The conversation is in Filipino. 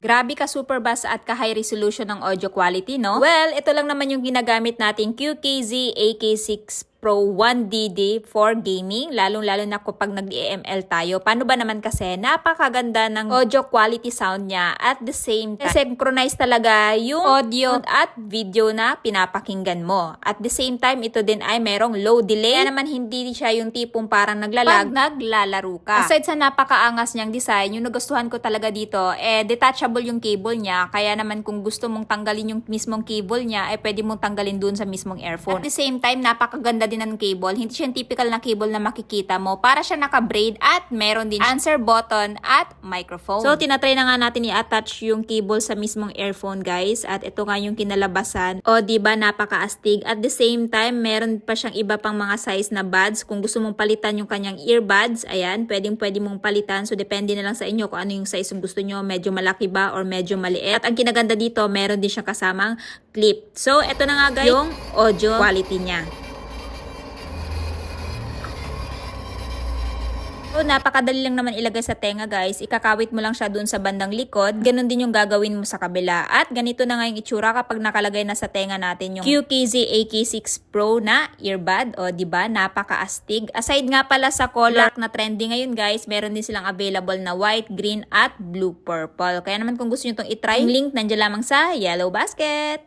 Grabe ka super bass at ka high resolution ng audio quality, no? Well, ito lang naman yung ginagamit nating QKZ AK6 Pro 1DD for gaming, lalong-lalo na kapag nag-EML tayo. Paano ba naman kasi napakaganda ng audio quality sound niya at the same time, synchronize talaga yung audio at video na pinapakinggan mo. At the same time, ito din ay merong low delay. Kaya naman hindi siya yung tipong parang naglalag pag naglalaro ka. Aside sa napakaangas niyang design, yung nagustuhan ko talaga dito, detachable yung cable niya. Kaya naman kung gusto mong tanggalin yung mismong cable niya, pwede mong tanggalin dun sa mismong earphone. At the same time, napakaganda din ng cable. Hindi siya yung typical na cable na makikita mo. Para siya naka-braid at meron din answer button at microphone. So, tinatry na nga natin i-attach yung cable sa mismong earphone, guys. At ito nga yung kinalabasan. O, diba, napaka-astig. At the same time, meron pa siyang iba pang mga size na buds. Kung gusto mong palitan yung kanyang earbuds, ayan, pwede mong palitan. So, depende na lang sa inyo kung ano yung size yung gusto nyo. Medyo malaki ba or medyo maliit. At ang kinaganda dito, meron din siyang kasamang clip. So, ito na nga, guys, yung audio quality niya. So, napakadali lang naman ilagay sa tenga, guys. Ikakawit mo lang siya dun sa bandang likod. Ganon din yung gagawin mo sa kabila. At ganito na nga yung itsura kapag nakalagay na sa tenga natin yung QKZ AK6 Pro na earbud. O, diba? Napaka-astig. Aside nga pala sa color na trending ngayon, guys, meron din silang available na white, green, at blue purple. Kaya naman kung gusto nyo itong itry, yung link nandiyan lamang sa Yellow Basket.